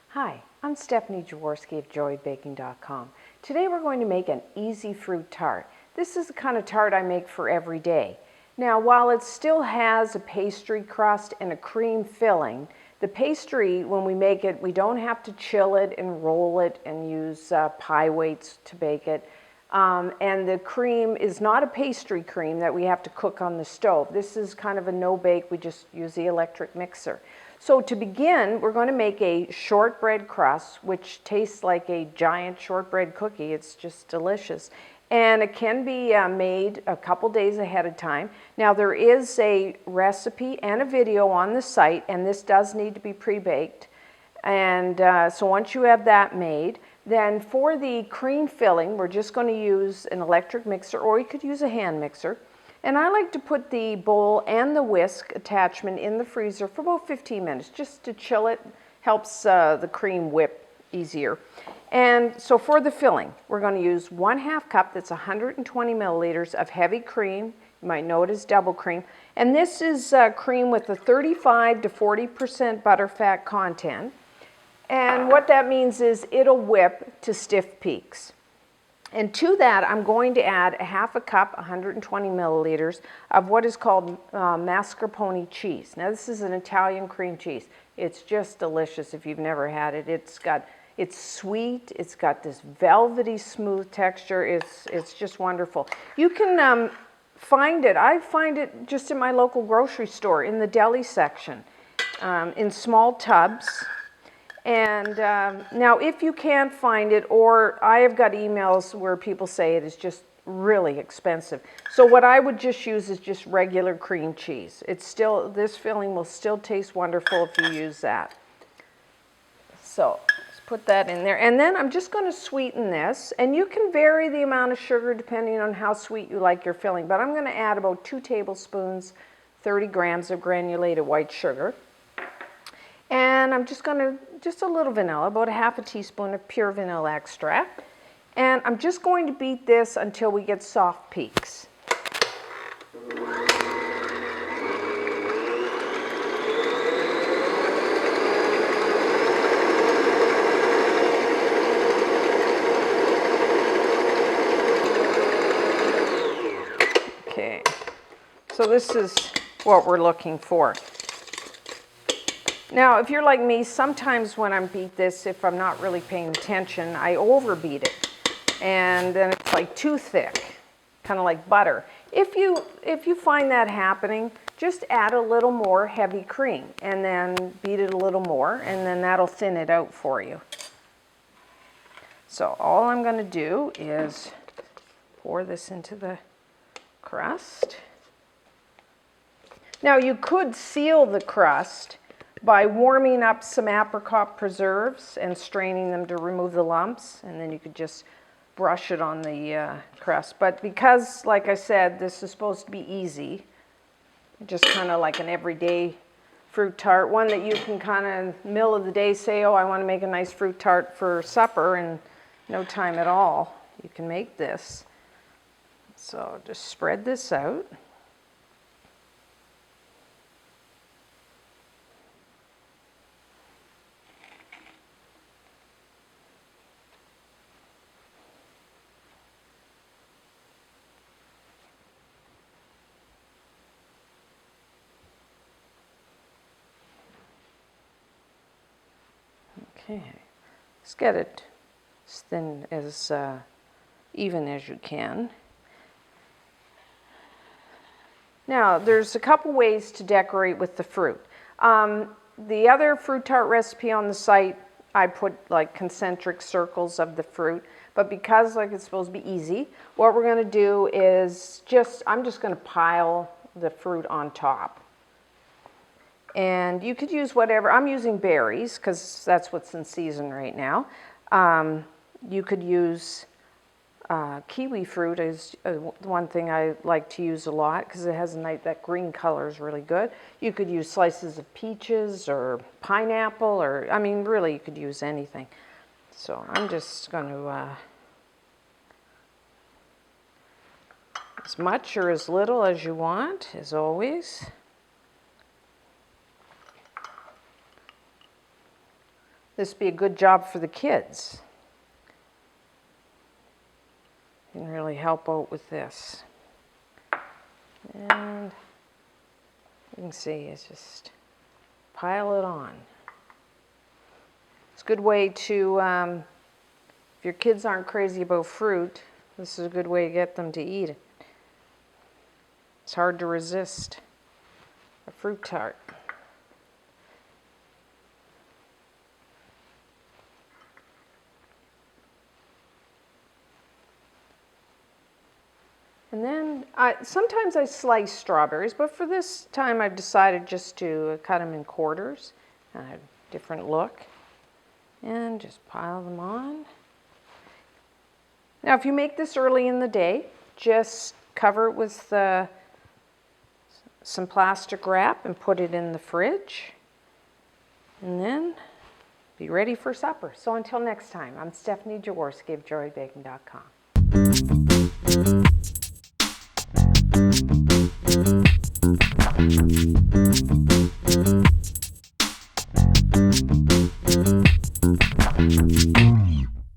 Hi, I'm Stephanie Jaworski of joybaking.com. Today we're going to make an easy fruit tart. This is the kind of tart I make for every day. Now, while it still has a pastry crust and a cream filling, the pastry, when we make it, we don't have to chill it and roll it and use pie weights to bake it. And the cream is not a pastry cream that we have to cook on the stove. This is kind of a no-bake. We just use the electric mixer. So to begin, we're going to make a shortbread crust, which tastes like a giant shortbread cookie. It's just delicious. And it can be made a couple days ahead of time. Now, there is a recipe and a video on the site, and this does need to be pre-baked. And so once you have that made, then for the cream filling, we're just going to use an electric mixer, or you could use a hand mixer. And I like to put the bowl and the whisk attachment in the freezer for about 15 minutes, just to chill it. Helps the cream whip easier. And so for the filling, we're going to use 1/2 cup, that's 120 milliliters of heavy cream. You might know it as double cream. And this is cream with a 35 to 40% butterfat content. And what that means is it'll whip to stiff peaks. And to that, I'm going to add 1/2 cup, 120 milliliters, of what is called mascarpone cheese. Now, this is an Italian cream cheese. It's just delicious if you've never had it. It's sweet. It's got this velvety, smooth texture. It's just wonderful. You can find it. I find it just in my local grocery store in the deli section in small tubs. And now, if you can't find it, or I have got emails where people say it is just really expensive. So what I would just use is just regular cream cheese. This filling will still taste wonderful if you use that. So let's put that in there. And then I'm just going to sweeten this. And you can vary the amount of sugar depending on how sweet you like your filling. But I'm going to add about 2 tablespoons, 30 grams of granulated white sugar. And I'm just a little vanilla, about 1/2 teaspoon of pure vanilla extract. And I'm just going to beat this until we get soft peaks. Okay, so this is what we're looking for. Now, if you're like me, sometimes when I beat this, if I'm not really paying attention, I overbeat it. And then it's like too thick, kind of like butter. If you find that happening, just add a little more heavy cream and then beat it a little more, and then that'll thin it out for you. So all I'm going to do is pour this into the crust. Now, you could seal the crust by warming up some apricot preserves and straining them to remove the lumps, and then you could just brush it on the crust. But because, like I said, this is supposed to be easy, just kind of like an everyday fruit tart, one that you can kind of middle of the day say, oh, I want to make a nice fruit tart for supper, and no time at all, you can make this. So just spread this out. Okay, let's get it as thin, as even as you can. Now, there's a couple ways to decorate with the fruit. The other fruit tart recipe on the site, I put like concentric circles of the fruit, but because like it's supposed to be easy, what we're going to do is I'm just going to pile the fruit on top. And you could use whatever. I'm using berries because that's what's in season right now. You could use kiwi fruit is one thing I like to use a lot because it has that green color is really good. You could use slices of peaches or pineapple, or I mean really you could use anything. So I'm just going to as much or as little as you want, as always. This would be a good job for the kids. You can really help out with this. And you can see it's just pile it on. It's a good way to, if your kids aren't crazy about fruit, this is a good way to get them to eat it. It's hard to resist a fruit tart. And then sometimes I slice strawberries, but for this time I've decided just to cut them in quarters, a different look, and just pile them on. Now if you make this early in the day, just cover it with some plastic wrap and put it in the fridge, and then be ready for supper. So until next time, I'm Stephanie Jaworski of joybaking.com.